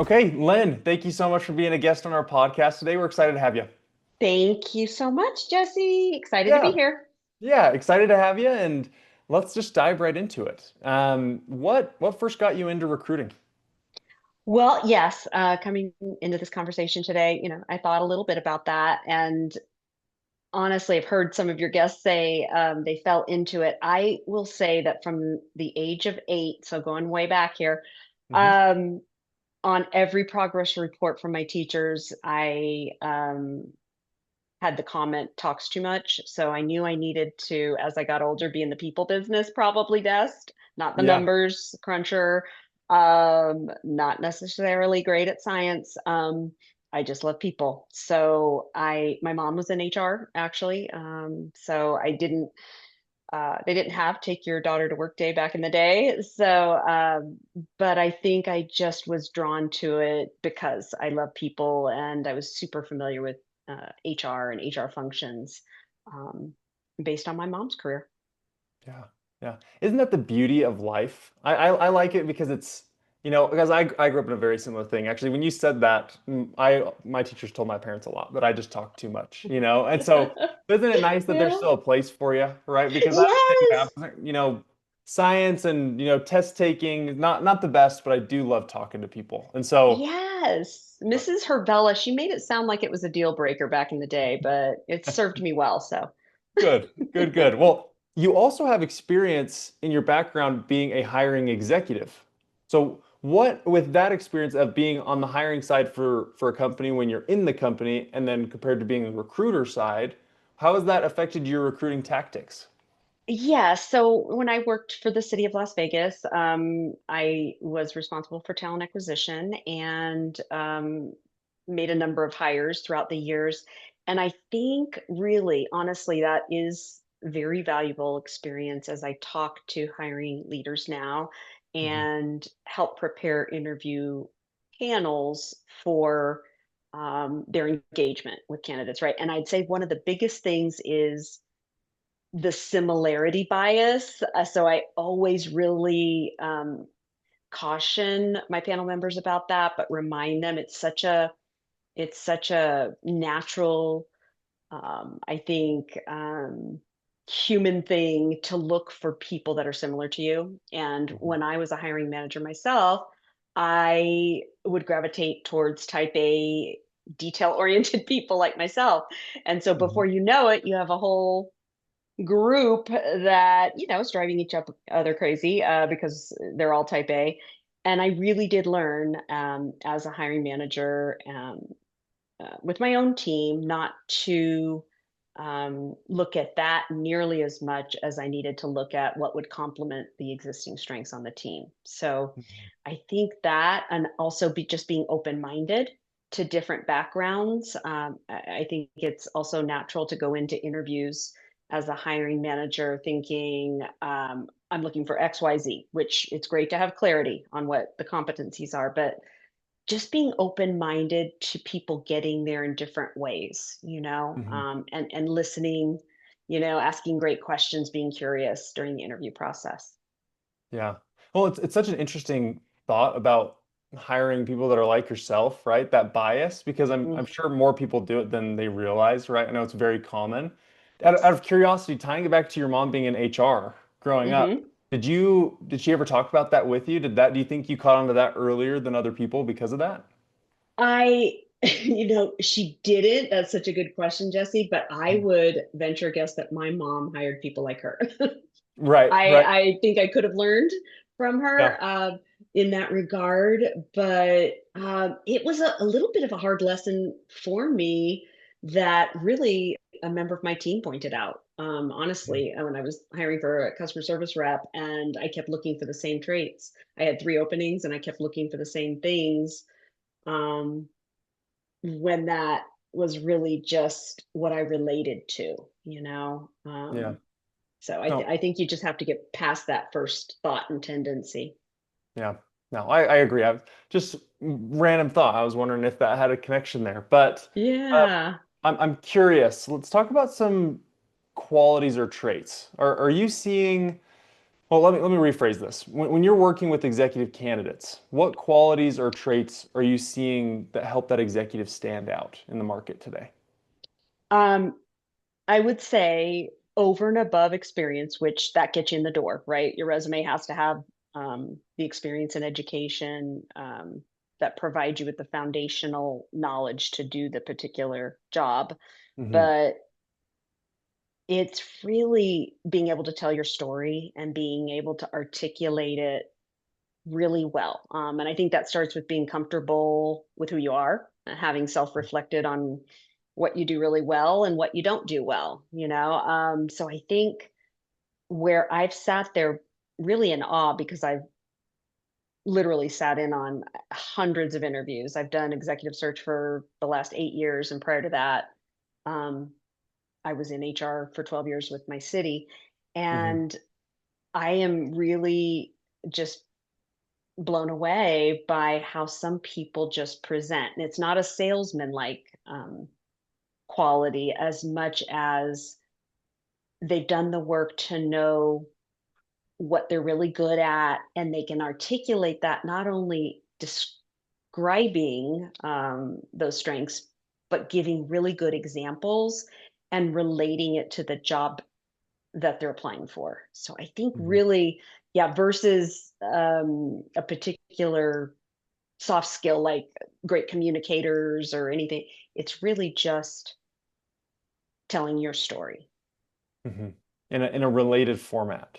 Okay, Lynn, thank you so much for being a guest on our podcast today. We're excited to have you. Thank you so much, Jesse. Excited to be Yeah, here. yeah, excited to have you, and let's just dive right into it. What first got you into recruiting? Well, yes, coming into this conversation today, I thought a little bit about that. And honestly, I've heard some of your guests say they fell into it. I will say that from the age of 8, so going way back here, Hmm. um, on every progress report from my teachers, I had the comment talks too much. So I knew I needed to, as I got older, be in the people business probably best, not the Yeah. numbers cruncher, not necessarily great at science. I just love people. So my mom was in HR actually. So they didn't have take your daughter to work day back in the day. But I think I just was drawn to it because I love people and I was super familiar with HR and HR functions um, based on my mom's career. Yeah, yeah. Isn't that the beauty of life? I like it because it's, because I grew up in a very similar thing. Actually, when you said that, my teachers told my parents a lot that I just talk too much. And so isn't it nice that there's Yeah. still a place for you, right? Because I would think Yes. science and test taking, not the best, but I do love talking to people. And so Yes. Mrs. Herbella, she made it sound like it was a deal breaker back in the day, but it served me well. So good, good, good. Well, you also have experience in your background being a hiring executive. So, what with that experience of being on the hiring side for a company when you're in the company, and then compared to being the recruiter side, how has that affected your recruiting tactics? yeah, so when I worked for the city of Las Vegas, I was responsible for talent acquisition and made a number of hires throughout the years. And I think really, honestly, that is very valuable experience as I talk to hiring leaders now Mhm. and help prepare interview panels for their engagement with candidates, right? And I'd say one of the biggest things is the similarity bias. So I always really caution my panel members about that, but remind them it's such a natural, I think, human thing to look for people that are similar to you. And Mhm. when I was a hiring manager myself, I would gravitate towards type A, detail oriented people like myself. And so Mhm. before you know it, you have a whole group that is driving each other crazy because they're all type A. And I really did learn as a hiring manager with my own team not to look at that nearly as much as I needed to look at what would complement the existing strengths on the team. So Mhm. I think that, and also just being open minded to different backgrounds. I think it's also natural to go into interviews as a hiring manager thinking, I'm looking for XYZ, which it's great to have clarity on what the competencies are, but just being open-minded to people getting there in different ways, Mhm. and listening, asking great questions, being curious during the interview process. Yeah. Well, it's such an interesting thought about hiring people that are like yourself, right? That bias, because I'm sure more people do it than they realize, right? I know it's very common. Out of curiosity, tying it back to your mom being in HR growing up, Mm-hmm. did she ever talk about that with you? Do you think you caught onto that earlier than other people because of that? I, she didn't. That's such a good question, Jesse. But I Mm. would venture a guess that my mom hired people like her. Right, right. I think I could have learned from Yeah. her in that regard, but it was a little bit of a hard lesson for me that really a member of my team pointed out. Honestly, when I was hiring for a customer service rep, and I kept looking for the same traits. I had 3 openings, and I kept looking for the same things. Um, when that was really just what I related to, you know. Yeah. So No. I think you just have to get past that first thought and tendency. Yeah. No, I agree. I've just random thought. I was wondering if that had a connection there. But uh, Yeah. I'm curious. Let's talk about some qualities or traits. Are you seeing Well, let me rephrase this. When you're working with executive candidates, what qualities or traits are you seeing that help that executive stand out in the market today? Um, I would say over and above experience, which that gets you in the door, right? Your resume has to have the experience and education that provides you with the foundational knowledge to do the particular job. Hmm. But it's really being able to tell your story and being able to articulate it really well. And I think that starts with being comfortable with who you are, having self-reflected on what you do really well and what you don't do well, you know? So I think where I've sat there really in awe because I've literally sat in on hundreds of interviews. I've done executive search for the last 8 years. And prior to that, um, I was in HR for 12 years with my city. Hmm. And I am really just blown away by how some people just present. And it's not a salesman like quality as much as they've done the work to know what they're really good at and they can articulate that not only describing those strengths, but giving really good examples and relating it to the job that they're applying for. So I think Hmm. really, yeah, versus a particular soft skill like great communicators or anything. It's really just telling your story. Hmm. In a related format,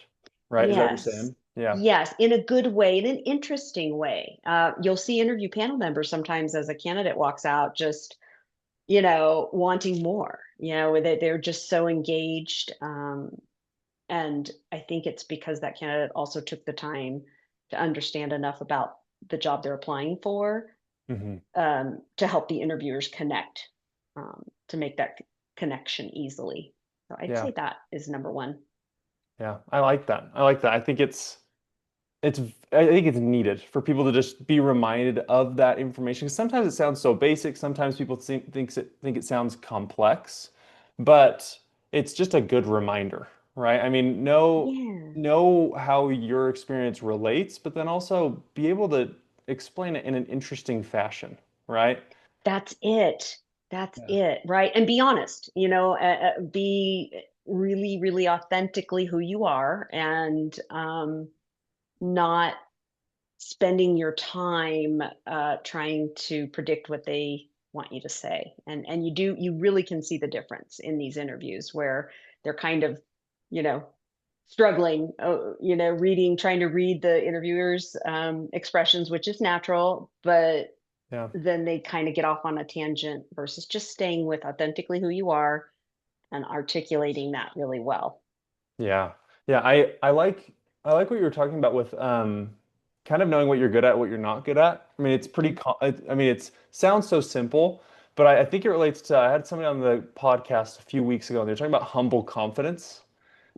right? Is that what you're Yes. saying? Yeah. Yes, in a good way, in an interesting way. You'll see interview panel members sometimes as a candidate walks out, just wanting more. They're just so engaged, and I think it's because that candidate also took the time to understand enough about the job they're applying for Hmm. to help the interviewers connect, to make that connection easily. So I'd Yeah. say that is number one. Yeah. I like that. I like that. It's I think it's needed for people to just be reminded of that information. 'Cause sometimes it sounds so basic. Sometimes people think it sounds complex, but it's just a good reminder, right? I mean, Yeah, know how your experience relates, but then also be able to explain it in an interesting fashion, right? that's it. That's Yeah. it, right? And be honest, be really, really authentically who you are and not spending your time trying to predict what they want you to say. And you really can see the difference in these interviews where they're kind of, you know, struggling, trying to read the interviewers' expressions, which is natural, but Yeah. then they kind of get off on a tangent versus just staying with authentically who you are and articulating that really well. Yeah. Yeah, I like what you were talking about with kind of knowing what you're good at, what you're not good at. I mean, it's pretty Mm. I mean, it's sounds so simple, but I think it relates to I had somebody on the podcast a few weeks ago and they're talking about humble confidence.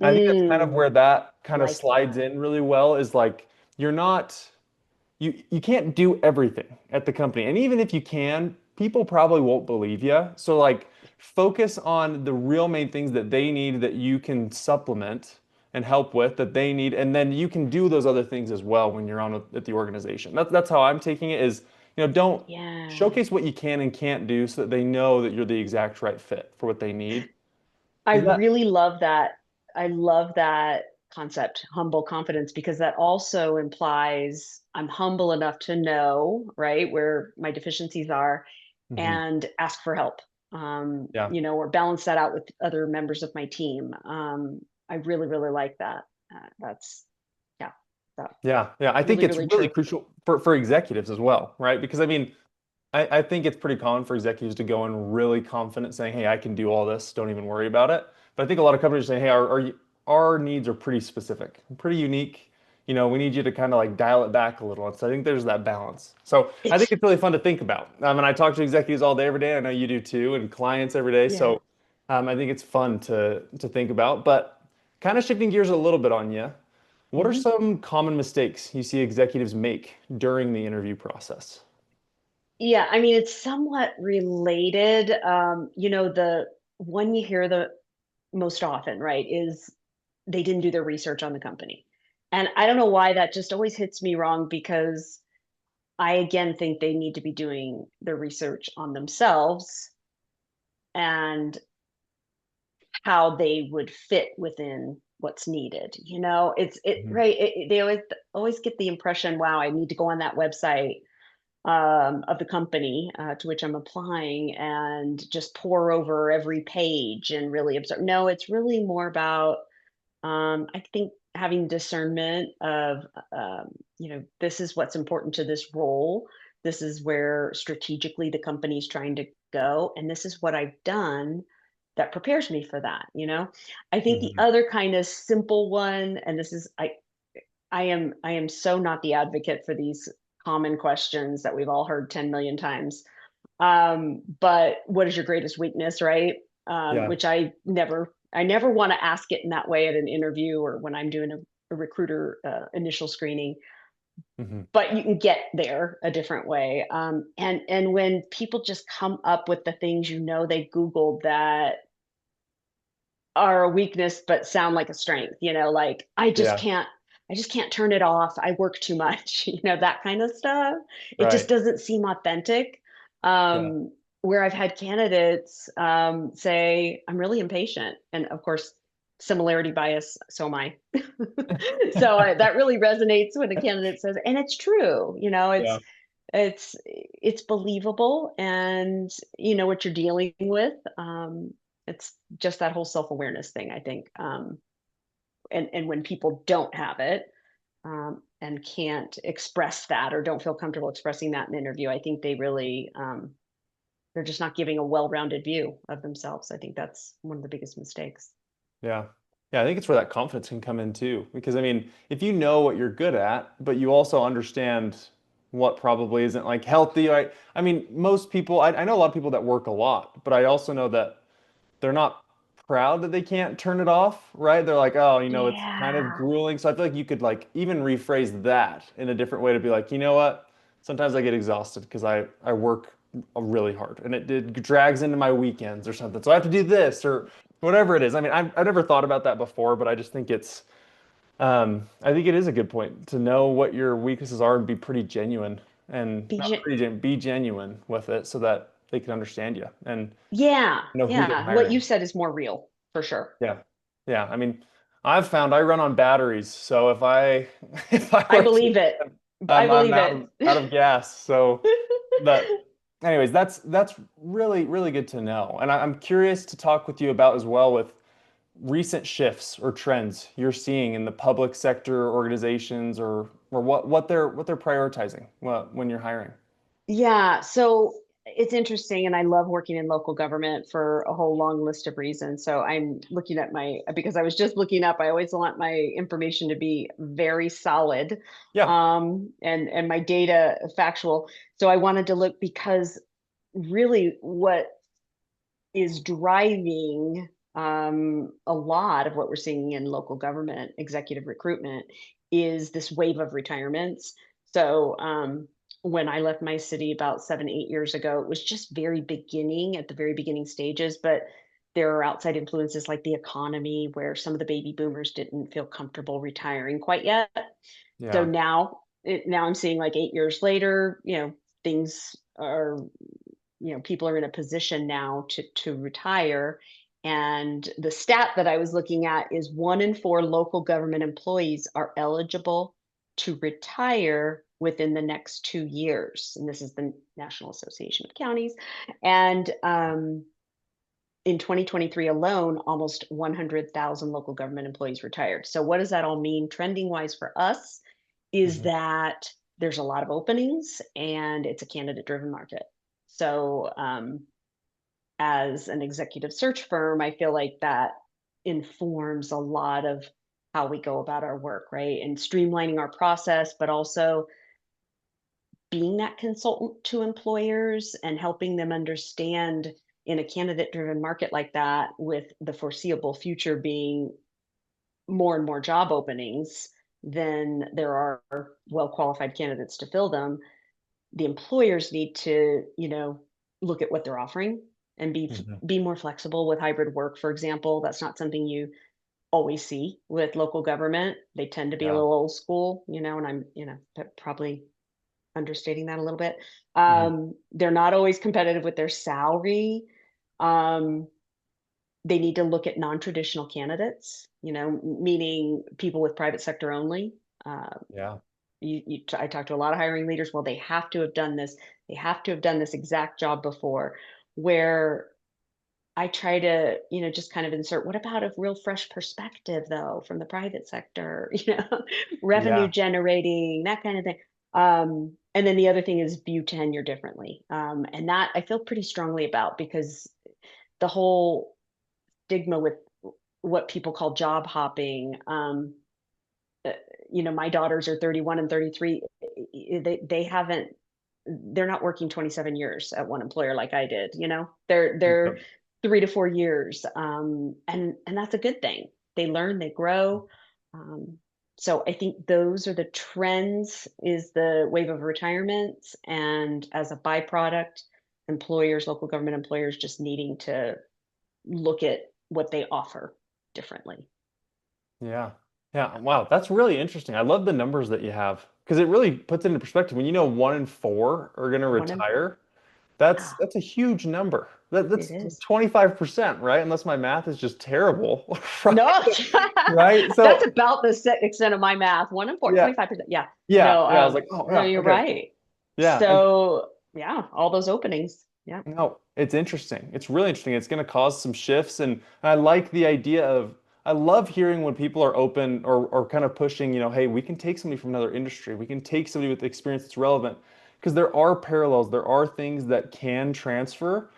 And I think that's kind of Mm, where that kind of like slides that. in really well is like you're not you can't do everything at the company. And even if you can, people probably won't believe you. So like focus on the real main things that they need that you can supplement and help with that they need. And then you can do those other things as well when you're at the organization. That's how I'm taking it is, don't Yeah. showcase what you can and can't do so that they know that you're the exact right fit for what they need. I Is that? really love that. I love that concept, humble confidence, because that also implies I'm humble enough to know, right, where my deficiencies are Mhm. and ask for help. Yeah. Or balance that out with other members of my team. I really, really like that. That's yeah, that Yeah, yeah. I think really, it's really really true. crucial for executives as well, right? Because I mean, I think it's pretty common for executives to go in really confident saying, hey, I can do all this, don't even worry about it. But I think a lot of companies say, hey, our needs are pretty specific, pretty unique. We need you to kind of like dial it back a little. And so I think there's that balance. So I think It's it's really fun to think about. And I talk to executives all day, every day. I know you do too, and clients every day. yeah. So I think it's fun to think about. But kind of shifting gears a little bit on you, what are Mhm. some common mistakes you see executives make during the interview process? Yeah, I mean, it's somewhat related. The one you hear the most often, right, is they didn't do their research on the company. And I don't know why that just always hits me wrong, because I again think they need to be doing their research on themselves and how they would fit within what's needed. It's it Mhm. right. They always get the impression, wow, I need to go on that website of the company to which I'm applying and just pour over every page and really observe. No, it's really more about, I think, having discernment of, this is what's important to this role. This is where strategically the company's trying to go. And this is what I've done that prepares me for that. I think the Mhm. other kind of simple one, and this is, I am so not the advocate for these common questions that we've all heard 10 million times. But what is your greatest weakness, right? Yeah. Which I never want to ask it in that way at an interview or when I'm doing a recruiter initial screening, Mhm. but you can get there a different way. And when people just come up with the things they Googled that are a weakness but sound like a strength, like Yeah. I just can't turn it off. I work too much, that kind of stuff. It just Right. doesn't seem authentic. Yeah. Where I've had candidates say, I'm really impatient. And of course, similarity bias, so am I. So that really resonates when a candidate says, and it's true, Yeah. it's believable, and you know what you're dealing with. It's just that whole self-awareness thing, I think. And when people don't have it, and can't express that or don't feel comfortable expressing that in an interview, I think they're just not giving a well-rounded view of themselves. I think that's one of the biggest mistakes. Yeah. Yeah, I think it's where that confidence can come in too. Because I mean, if you know what you're good at, but you also understand what probably isn't like healthy, right? I mean, most people, I know a lot of people that work a lot, but I also know that they're not proud that they can't turn it off, right? They're like, oh, it's kind of Yeah. grueling. So I feel like you could like even rephrase that in a different way to be like, you know what? Sometimes I get exhausted because I work really hard and it drags into my weekends or something. So I have to do this or whatever it is. I mean, I've never thought about that before, but I just think I think it is a good point to know what your weaknesses are and be pretty genuine and not BJ, be genuine with it so that they can understand you and yeah, know who they're yeah. What you hiring. said is more real for sure. Yeah. Yeah. I mean, I've found I run on batteries. So if I if I I work too believe it. hard, I I'm believe it. out of gas. So that anyways, that's really, really good to know. And I'm curious to talk with you about as well with recent shifts or trends you're seeing in the public sector organizations or what they're prioritizing when you're hiring. Yeah, so it's interesting, and I love working in local government for a whole long list of reasons. So I'm looking at because I was just looking up, I always want my information to be very solid, Yeah. and my data factual. So I wanted to look, because really what is driving a lot of what we're seeing in local government executive recruitment is this wave of retirements. So when I left my city about 7, 8 years ago, it was just at the very beginning stages. But there are outside influences like the economy, where some of the baby boomers didn't feel comfortable retiring quite yet. So Yeah. now I'm seeing, like, 8 years later, things are, people are in a position now to retire. And the stat that I was looking at is 1 in 4 local government employees are eligible to retire within the next 2 years. And this is the National Association of Counties. And in 2023 alone, almost 100,000 local government employees retired. So, what does that all mean trending wise for us? Is Mhm. that there's a lot of openings and it's a candidate driven market. So, as an executive search firm, I feel like that informs a lot of how we go about our work, right? And streamlining our process, but also being that consultant to employers and helping them understand, in a candidate driven market like that, with the foreseeable future being more and more job openings than there are well qualified candidates to fill them. The employers need to, look at what they're offering and be Mhm. be more flexible with hybrid work, for example. That's not something you always see with local government. They tend to be a Yeah. little old school, and I'm, probably understating that a little bit. Mhm. They're not always competitive with their salary. Um, they need to look at non-traditional candidates, meaning people with private sector only. Uh, Yeah. I talk to a lot of hiring leaders. Well, they have to have done this. They have to have done this exact job before. Where I try to, just kind of insert, what about a real fresh perspective though from the private sector, revenue Yeah. generating, that kind of thing. And then the other thing is view tenure differently. And that I feel pretty strongly about because the whole stigma with what people call job hopping, uh, my daughters are 31 and 33. They haven't, they're not working 27 years at one employer like I did, they're Yep. 3 to 4 years. And that's a good thing. They learn, they grow. Um, so I think those are the trends, is the wave of retirement. And as a byproduct, employers, local government employers just needing to look at what they offer differently. Yeah. Yeah. Wow. That's really interesting. I love the numbers that you have because it really puts it into perspective. When you know 1 in 4 are going to One in four. retire, that's Yeah, a huge number. it That's is. 25%, right? Unless my math is just terrible. Right. No, Right. that's So about the extent of my math. One in four, yeah. 25%. Yeah. Yeah. No, Yeah. I was like, oh no, yeah, you're okay. right. Yeah. And So yeah, all those openings. Yeah. no, it's interesting. It's really interesting. It's going to cause some shifts. And I like the idea of, I love hearing when people are open or kind of pushing, hey, we can take somebody from another industry. We can take somebody with experience that's relevant because there are parallels. There are things that can transfer.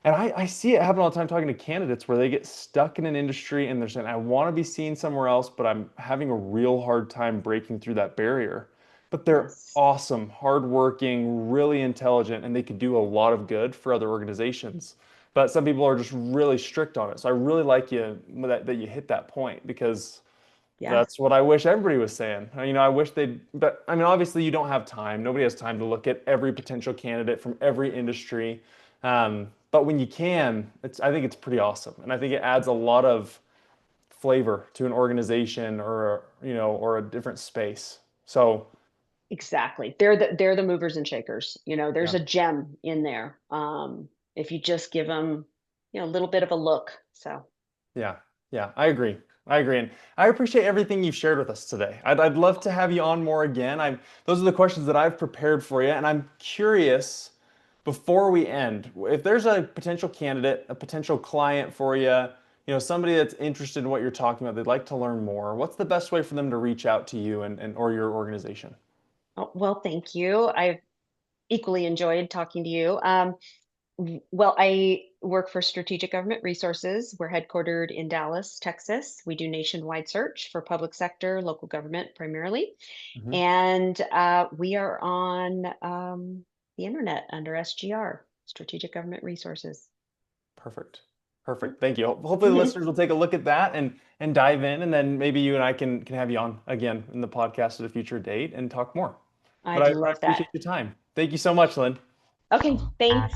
And I see it happen all the time talking to candidates where they get stuck in an industry and they're saying, I want to be seen somewhere else, but I'm having a real hard time breaking through that barrier. But they're Yes. awesome, hardworking, really intelligent, and they could do a lot of good for other organizations. But some people are just really strict on it. So I really like that you hit that point because Yeah. that's what I wish everybody was saying. I wish they'd, but I mean, obviously you don't have time. Nobody has time to look at every potential candidate from every industry. But when you can, I think it's pretty awesome. And I think it adds a lot of flavor to an organization or a different space. So Exactly. They're the movers and shakers. There's yeah. a gem in there. If you just give them, a little bit of a look. So Yeah, yeah, I agree. I agree. And I appreciate everything you've shared with us today. I'd love to have you on more again. Those are the questions that I've prepared for you. And I'm curious, before we end, if there's a potential candidate, a potential client for you, somebody that's interested in what you're talking about, they'd like to learn more, what's the best way for them to reach out to you and or your organization? oh, well, thank you. I've equally enjoyed talking to you. Well, I work for Strategic Government Resources. We're headquartered in Dallas, Texas. We do nationwide search for public sector, local government primarily. Mhm. And we are on the internet under SGR, Strategic Government Resources. Perfect. Perfect. Thank you. Hopefully the listeners will take a look at that and dive in, and then maybe you and I can have you on again in the podcast at a future date and talk more. But I'd I love that. appreciate your time. Thank you so much, Lynn. Okay, thanks.